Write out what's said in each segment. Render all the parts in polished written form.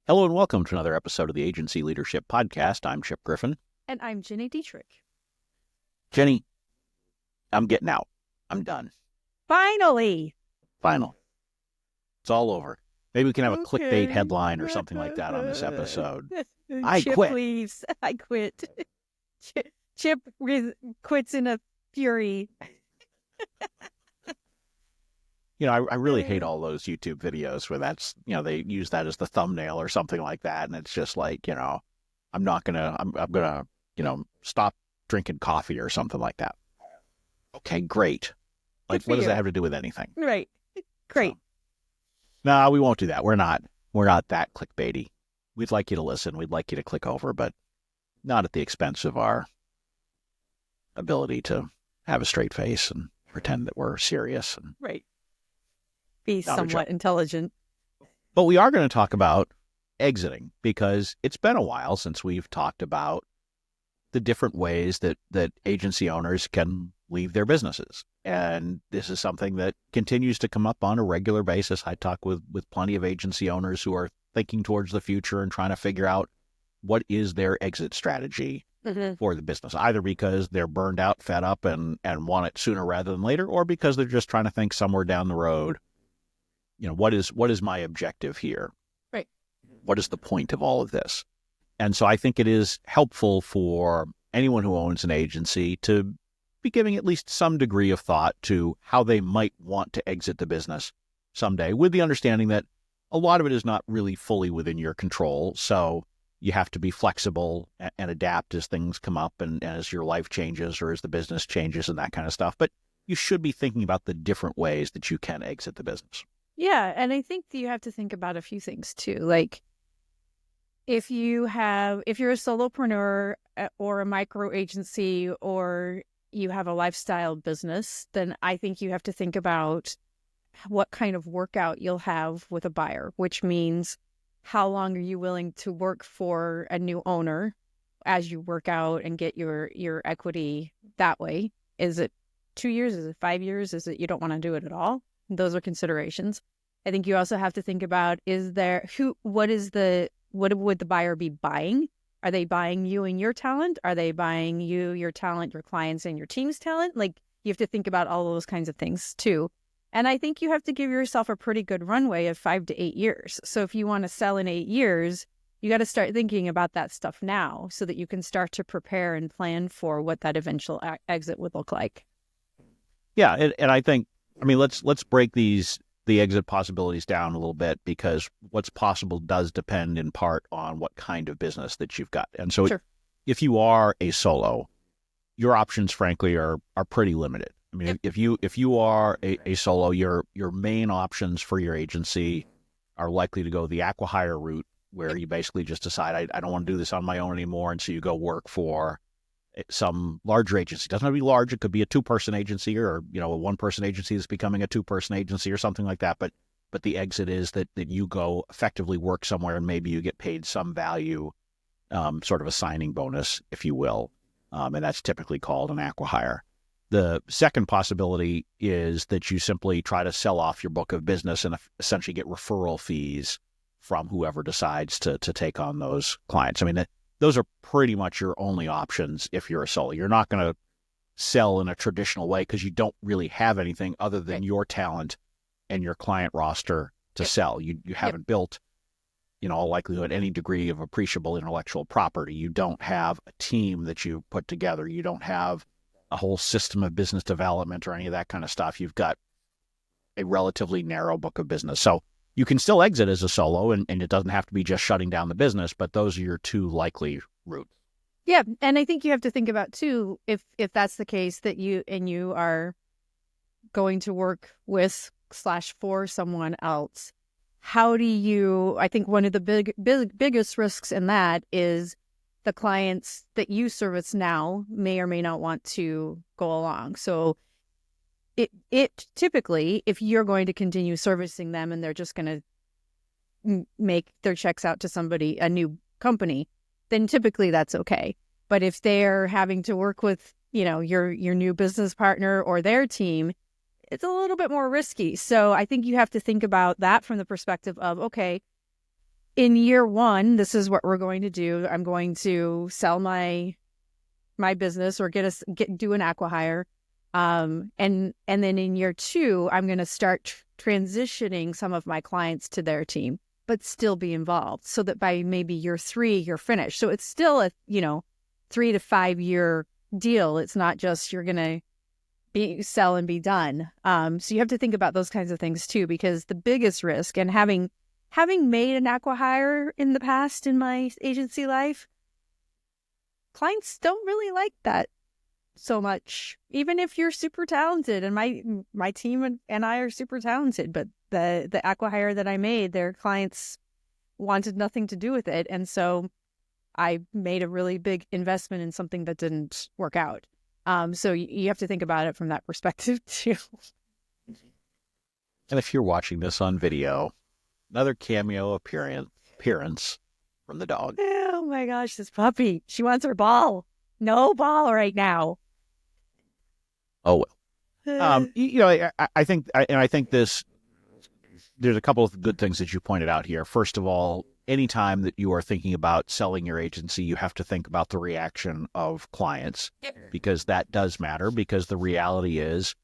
Hello and welcome to another episode of the Agency Leadership Podcast. I'm Chip Griffin. And I'm Gini Dietrich. Jenny, I'm getting out. I'm done. Finally. It's all over. Maybe we can have a clickbait headline or something like that on this episode. I Chip, quit. Please. I quit. Chip quits in a fury. I really hate all those YouTube videos where they use that as the thumbnail or something like that. And it's just like, I'm gonna, stop drinking coffee or something like that. Okay, great. Like, what does that have to do with anything? Right. Great. So, no, we won't do that. We're not that clickbaity. We'd like you to listen. We'd like you to click over, but not at the expense of our ability to have a straight face and pretend that we're serious. And right. Be somewhat intelligent. But we are going to talk about exiting because it's been a while since we've talked about the different ways that agency owners can leave their businesses. And this is something that continues to come up on a regular basis. I talk with plenty of agency owners who are thinking towards the future and trying to figure out what is their exit strategy for the business, either because they're burned out, fed up, and want it sooner rather than later, or because they're just trying to think somewhere down the road, what is my objective here? Right. What is the point of all of this? And so I think it is helpful for anyone who owns an agency to be giving at least some degree of thought to how they might want to exit the business someday, with the understanding that a lot of it is not really fully within your control. So you have to be flexible and adapt as things come up and as your life changes or as the business changes and that kind of stuff. But you should be thinking about the different ways that you can exit the business. Yeah. And I think that you have to think about a few things too. Like if you're a solopreneur or a micro agency or you have a lifestyle business, then I think you have to think about what kind of workout you'll have with a buyer, which means how long are you willing to work for a new owner as you work out and get your equity that way? Is it 2 years? Is it 5 years? Is it you don't want to do it at all? Those are considerations. I think you also have to think about what would the buyer be buying? Are they buying you and your talent? Are they buying you, your talent, your clients, and your team's talent? Like, you have to think about all those kinds of things too. And I think you have to give yourself a pretty good runway of 5 to 8 years. So if you want to sell in 8 years, you got to start thinking about that stuff now so that you can start to prepare and plan for what that eventual exit would look like. Yeah, and I think, let's break the exit possibilities down a little bit, because what's possible does depend in part on what kind of business that you've got. And so if you are a solo, your options, frankly, are pretty limited. If you are a solo, your main options for your agency are likely to go the acqui-hire route, where you basically just decide, I don't want to do this on my own anymore. And so you go work for some larger agency. It doesn't have to be large. It could be a 2-person agency or, a 1-person agency that's becoming a 2-person agency or something like that. But the exit is that you go effectively work somewhere and maybe you get paid some value, sort of a signing bonus, if you will. And that's typically called an acqui-hire. The second possibility is that you simply try to sell off your book of business and essentially get referral fees from whoever decides to take on those clients. Those are pretty much your only options if you're a solo. You're not going to sell in a traditional way because you don't really have anything other than your talent and your client roster to sell. You haven't built, in all likelihood, any degree of appreciable intellectual property. You don't have a team that you put together. You don't have a whole system of business development or any of that kind of stuff. You've got a relatively narrow book of business. So you can still exit as a solo, and it doesn't have to be just shutting down the business, but those are your two likely routes. Yeah, and I think you have to think about, too, if that's the case, that you are going to work with / for someone else, I think one of the biggest risks in that is the clients that you service now may or may not want to go along. So it typically, if you're going to continue servicing them and they're just going to make their checks out to somebody, a new company, then typically that's okay. But if they're having to work with, your new business partner or their team, it's a little bit more risky. So I think you have to think about that from the perspective of, okay, in year one, this is what we're going to do. I'm going to sell my business or do an acqui-hire. And then in year two, I'm going to start transitioning some of my clients to their team, but still be involved so that by maybe year three, you're finished. So it's still a, 3 to 5 year deal. It's not just you're going to sell and be done. So you have to think about those kinds of things too, because the biggest risk, and having made an acqui-hire in the past in my agency life, clients don't really like that so much, even if you're super talented, and my team and I are super talented, but the acqui-hire that I made, their clients wanted nothing to do with it. And so I made a really big investment in something that didn't work out. So you have to think about it from that perspective too. And if you're watching this on video, another cameo appearance from the dog. Oh my gosh, this puppy. She wants her ball. No ball right now. Oh, well. I think there's a couple of good things that you pointed out here. First of all, anytime that you are thinking about selling your agency, you have to think about the reaction of clients, because that does matter, because the reality is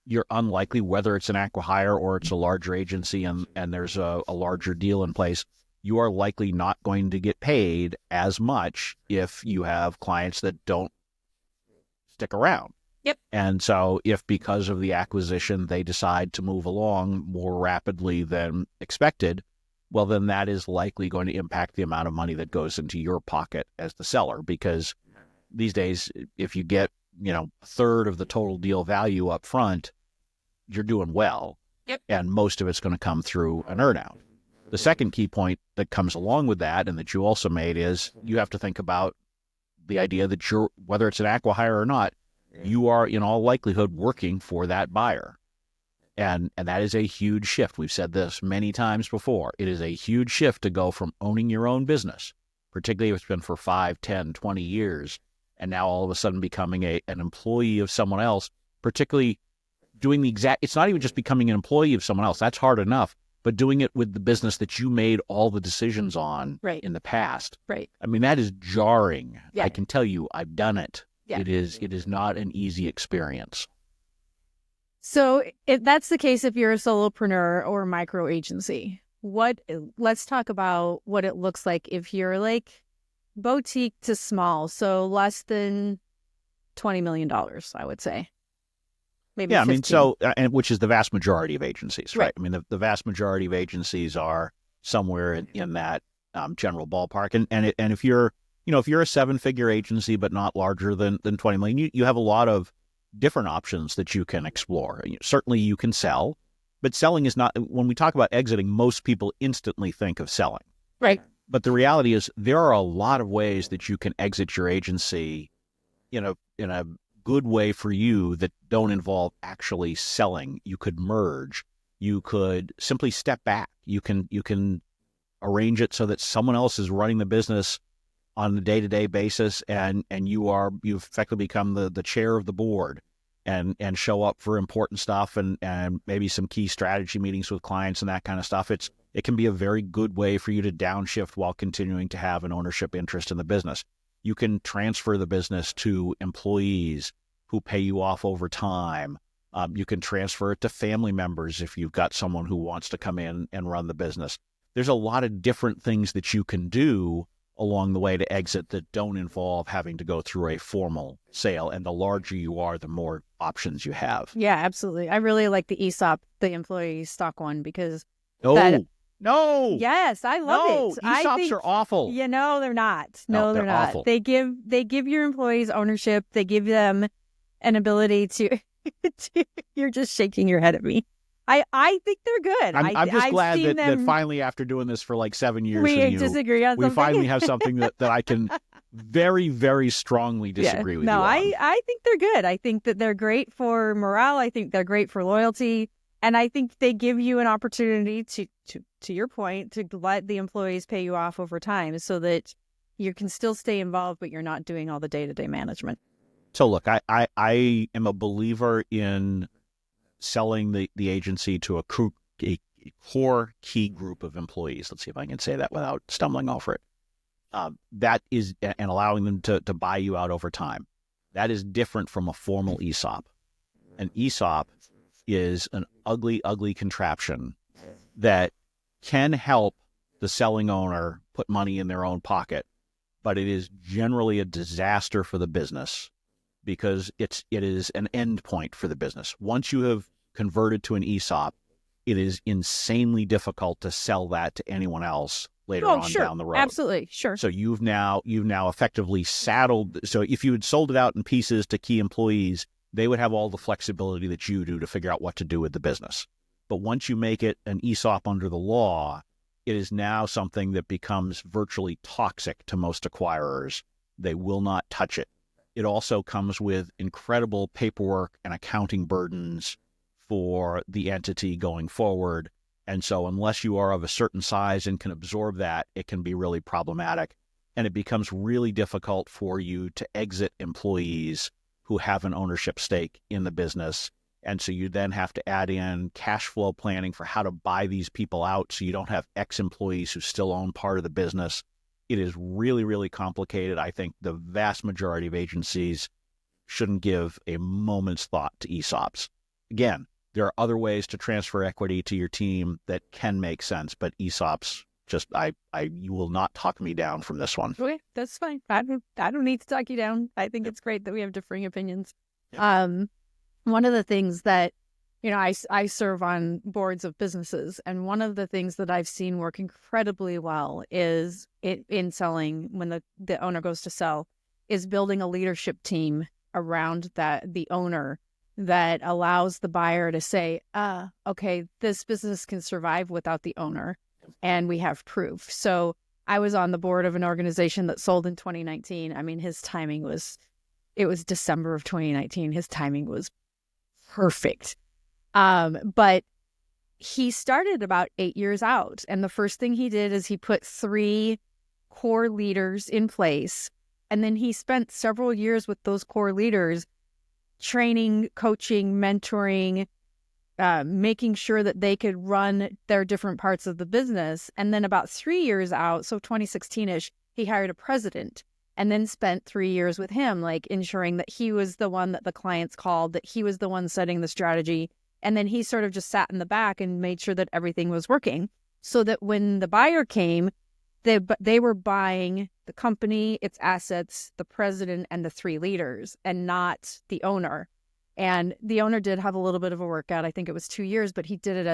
you're unlikely, whether it's an acqui-hire or it's a larger agency and there's a larger deal in place, you are likely not going to get paid as much if you have clients that don't stick around. Yep. And so if because of the acquisition they decide to move along more rapidly than expected, well, then that is likely going to impact the amount of money that goes into your pocket as the seller, because these days, if you get, a third of the total deal value up front, you're doing well. Yep. And most of it's going to come through an earnout. The second key point that comes along with that, and that you also made, is you have to think about the idea that whether it's an acqui-hire or not, you are in all likelihood working for that buyer. And that is a huge shift. We've said this many times before. It is a huge shift to go from owning your own business, particularly if it's been for 5, 10, 20 years, and now all of a sudden becoming an employee of someone else, particularly doing it's not even just becoming an employee of someone else. That's hard enough, but doing it with the business that you made all the decisions on in the past. Right. I mean, that is jarring. Yeah. I can tell you, I've done it. Yeah. It is not an easy experience. So if that's the case, if you're a solopreneur or a micro agency, let's talk about what it looks like if you're like boutique to small, so less than $20 million, I would say. Maybe 15. I mean, so, and which is the vast majority of agencies, right? I mean, the vast majority of agencies are somewhere in that general ballpark. And if you're, if you're a 7-figure agency, but not larger than 20 million, you have a lot of different options that you can explore. Certainly you can sell, but selling is not, when we talk about exiting, most people instantly think of selling. Right. But the reality is there are a lot of ways that you can exit your agency in a good way for you that don't involve actually selling. You could merge. You could simply step back. You can arrange it so that someone else is running the business on a day-to-day basis, and you've effectively become the chair of the board and show up for important stuff and maybe some key strategy meetings with clients and that kind of stuff. It can be a very good way for you to downshift while continuing to have an ownership interest in the business. You can transfer the business to employees who pay you off over time. You can transfer it to family members if you've got someone who wants to come in and run the business. There's a lot of different things that you can do along the way to exit that don't involve having to go through a formal sale. And the larger you are, the more options you have. Yeah, absolutely. I really like the ESOP, the employee stock one, because No. Yes, I love it. ESOPs are awful. They're not. No, they're not. Awful. They give your employees ownership. They give them an ability to you're just shaking your head at me. I think they're good. I'm just glad that finally, after doing this for like 7 years, we disagree on something. We finally have something that I can very, very strongly disagree with you on. I think they're good. I think that they're great for morale. I think they're great for loyalty. And I think they give you an opportunity to your point, to let the employees pay you off over time so that you can still stay involved, but you're not doing all the day-to-day management. So look, I am a believer in selling the agency to a core key group of employees. Let's see if I can say that without stumbling over it. That is, and allowing them to buy you out over time. That is different from a formal ESOP. An ESOP is an ugly, ugly contraption that can help the selling owner put money in their own pocket, but it is generally a disaster for the business because it is an end point for the business. Once you have converted to an ESOP, it is insanely difficult to sell that to anyone else later on down the road. Absolutely, sure. So you've now effectively saddled. So if you had sold it out in pieces to key employees, they would have all the flexibility that you do to figure out what to do with the business. But once you make it an ESOP under the law, it is now something that becomes virtually toxic to most acquirers. They will not touch it. It also comes with incredible paperwork and accounting burdens for the entity going forward. And so unless you are of a certain size and can absorb that, it can be really problematic. And it becomes really difficult for you to exit employees who have an ownership stake in the business. And so you then have to add in cash flow planning for how to buy these people out so you don't have ex-employees who still own part of the business. It is really, really complicated. I think the vast majority of agencies shouldn't give a moment's thought to ESOPs. Again, there are other ways to transfer equity to your team that can make sense, but ESOPs, you will not talk me down from this one. Okay, that's fine. I don't need to talk you down. I think it's great that we have differing opinions. Yep. One of the things that, I serve on boards of businesses, and one of the things that I've seen work incredibly well is in selling, when the owner goes to sell, is building a leadership team around the owner that allows the buyer to say, okay, this business can survive without the owner, and we have proof. So I was on the board of an organization that sold in 2019. I mean, it was December of 2019. His timing was perfect. But he started about 8 years out. And the first thing he did is he put 3 core leaders in place. And then he spent several years with those core leaders, training, coaching, mentoring, making sure that they could run their different parts of the business. And then about 3 years out, so 2016-ish, he hired a president and then spent 3 years with him, like ensuring that he was the one that the clients called, that he was the one setting the strategy. And then he sort of just sat in the back and made sure that everything was working so that when the buyer came, they were buying the company, its assets, the president, and the 3 leaders, and not the owner. And the owner did have a little bit of a workout. I think it was 2 years, but he did it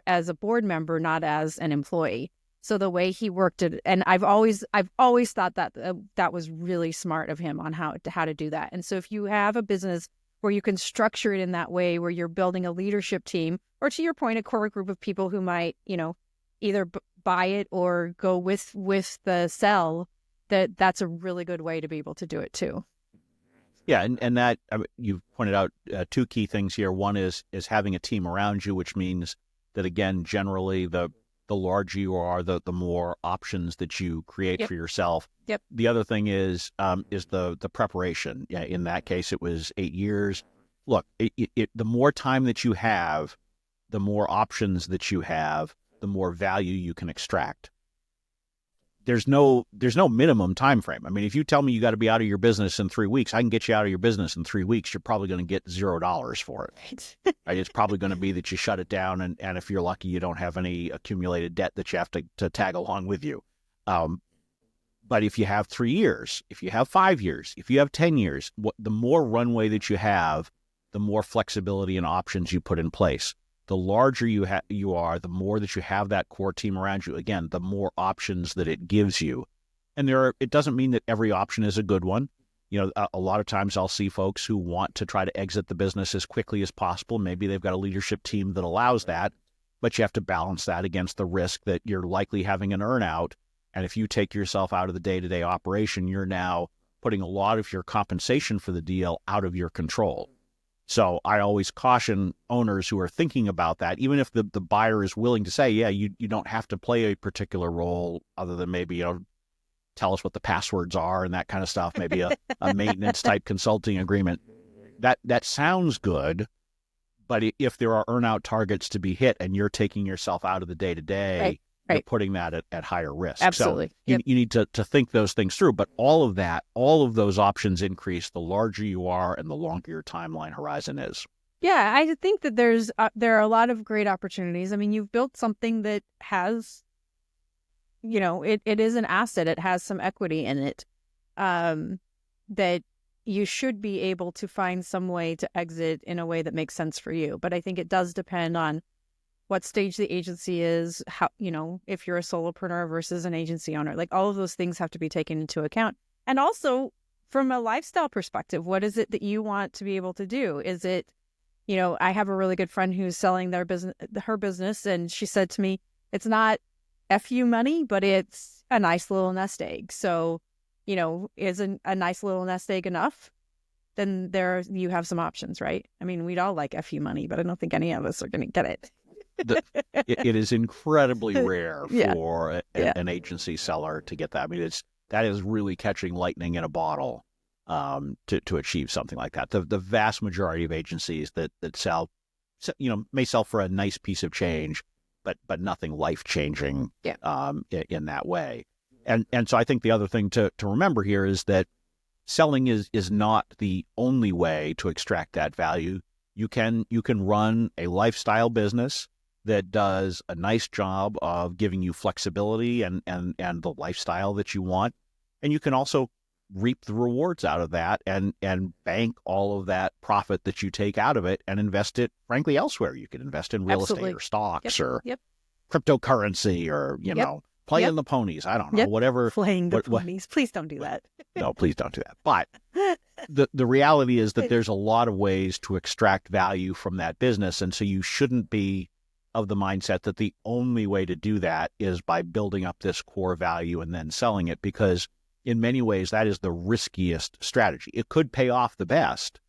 as a board member, not as an employee. So the way he worked it, and I've always thought that that was really smart of him on how to do that. And so if you have a business where you can structure it in that way, where you're building a leadership team, or to your point, a core group of people who might, either buy it or go with the sell, that's a really good way to be able to do it too. Yeah, and that you've pointed out 2 key things here. One is having a team around you, which means that, again, generally the larger you are, the more options that you create for yourself. Yep. The other thing is the preparation. Yeah, in that case, it was 8 years. Look, the more time that you have, the more options that you have, the more value you can extract. There's no minimum time frame. I mean, if you tell me you got to be out of your business in 3 weeks, I can get you out of your business in 3 weeks. You're probably going to get $0 for it. Right? It's probably going to be that you shut it down, and if you're lucky, you don't have any accumulated debt that you have to tag along with you. But if you have 3 years, if you have 5 years, if you have 10 years, the more runway that you have, the more flexibility and options you put in place. The larger you are, the more that you have that core team around you. Again, the more options that it gives you. And it doesn't mean that every option is a good one. A lot of times I'll see folks who want to try to exit the business as quickly as possible. Maybe they've got a leadership team that allows that, but you have to balance that against the risk that you're likely having an earnout. And if you take yourself out of the day-to-day operation, you're now putting a lot of your compensation for the deal out of your control. So I always caution owners who are thinking about that, even if the buyer is willing to say, yeah, you don't have to play a particular role other than maybe, tell us what the passwords are and that kind of stuff, maybe a maintenance type consulting agreement. That sounds good, But if there are earnout targets to be hit and you're taking yourself out of the day-to-day, you're putting that at higher risk. Absolutely. So you need to think those things through. But all of those options increase the larger you are and the longer your timeline horizon is. Yeah, I think that there are a lot of great opportunities. I mean, you've built something that has, it is an asset. It has some equity in it, that you should be able to find some way to exit in a way that makes sense for you. But I think it does depend on what stage the agency is, how, if you're a solopreneur versus an agency owner, like all of those things have to be taken into account. And also from a lifestyle perspective, what is it that you want to be able to do? Is it, I have a really good friend who's selling her business, and she said to me, it's not FU money, but it's a nice little nest egg. So, is a nice little nest egg enough? Then you have some options, right? I mean, we'd all like FU money, but I don't think any of us are going to get it. It is incredibly rare for an agency seller to get that. I mean, that is really catching lightning in a bottle to achieve something like that. The vast majority of agencies that sell, may sell for a nice piece of change, but nothing life changing in that way. And so I think the other thing to remember here is that selling is not the only way to extract that value. You can run a lifestyle business that does a nice job of giving you flexibility and the lifestyle that you want. And you can also reap the rewards out of that and bank all of that profit that you take out of it and invest it, frankly, elsewhere. You can invest in real estate or stocks or cryptocurrency or, play in the ponies. I don't know, whatever. Playing the ponies. Please don't do that. No, please don't do that. But the reality is that there's a lot of ways to extract value from that business. And so you shouldn't be of the mindset that the only way to do that is by building up this core value and then selling it, because in many ways that is the riskiest strategy. It could pay off the best,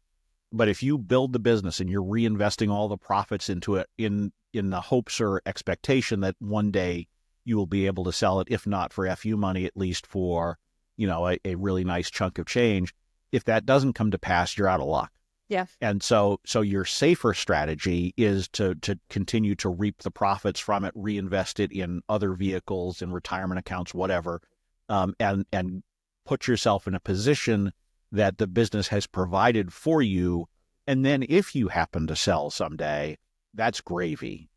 but if you build the business and you're reinvesting all the profits into it in the hopes or expectation that one day you will be able to sell it, if not for FU money, at least for, a really nice chunk of change. If that doesn't come to pass, you're out of luck. Yeah. And so your safer strategy is to continue to reap the profits from it, reinvest it in other vehicles, in retirement accounts, whatever, and put yourself in a position that the business has provided for you. And then if you happen to sell someday, that's gravy.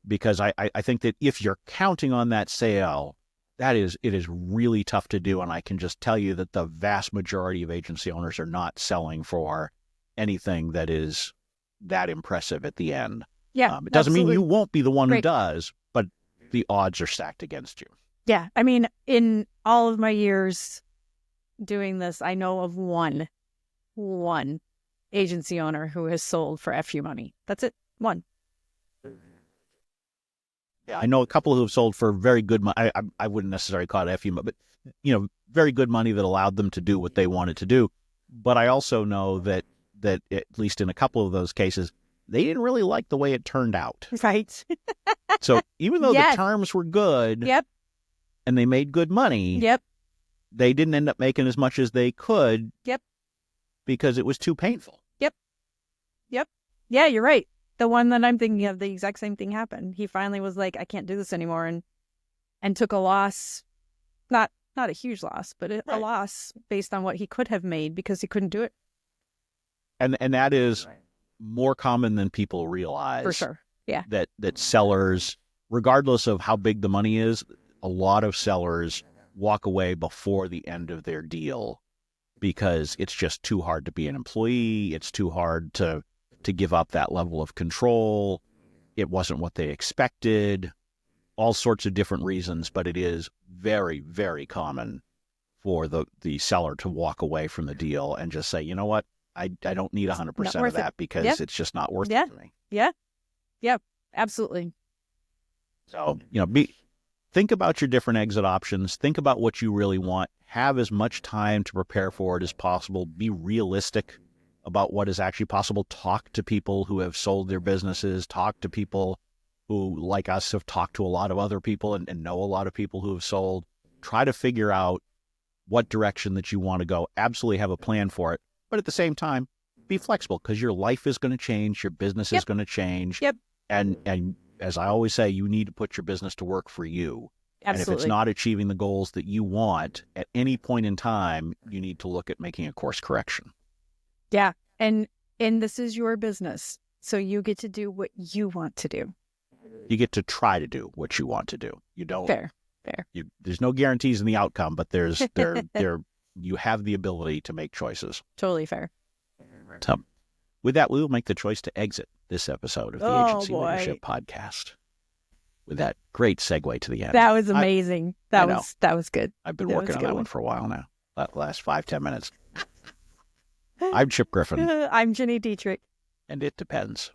Because I think that if you're counting on that sale, it is really tough to do. And I can just tell you that the vast majority of agency owners are not selling for anything that is that impressive at the end. Yeah, it doesn't mean you won't be the one who does, but the odds are stacked against you. Yeah. I mean, in all of my years doing this, I know of one agency owner who has sold for FU money. That's it. One. Yeah, I know a couple who have sold for very good money. I wouldn't necessarily call it FU, but very good money that allowed them to do what they wanted to do. But I also know that at least in a couple of those cases, they didn't really like the way it turned out. Right. So even though the terms were good, and they made good money, they didn't end up making as much as they could, because it was too painful. Yeah, you're right. The one that I'm thinking of, the exact same thing happened. He finally was like, I can't do this anymore, and took a loss, not a huge loss, but a loss based on what he could have made because he couldn't do it. And that is more common than people realize. For sure. Yeah. That sellers, regardless of how big the money is, a lot of sellers walk away before the end of their deal because it's just too hard to be an employee. It's too hard to give up that level of control. It wasn't what they expected. All sorts of different reasons, but it is very, very common for the seller to walk away from the deal and just say, you know what? I don't need 100% of that because it's just not worth it to me. Yeah, absolutely. So, think about your different exit options. Think about what you really want. Have as much time to prepare for it as possible. Be realistic about what is actually possible. Talk to people who have sold their businesses. Talk to people who, like us, have talked to a lot of other people and know a lot of people who have sold. Try to figure out what direction that you want to go. Absolutely have a plan for it. But at the same time, be flexible because your life is going to change, your business is going to change. Yep. And as I always say, you need to put your business to work for you. Absolutely. And if it's not achieving the goals that you want at any point in time, you need to look at making a course correction. Yeah. And this is your business. So you get to do what you want to do. You get to try to do what you want to do. You don't. Fair. There's no guarantees in the outcome, but you have the ability to make choices. Totally fair. So, with that, we will make the choice to exit this episode of the Agency Leadership Podcast. With that great segue to the end. That was amazing. That was good. I've been working on that one for a while now. That last 5-10 minutes. I'm Chip Griffin. I'm Gini Dietrich. And it depends.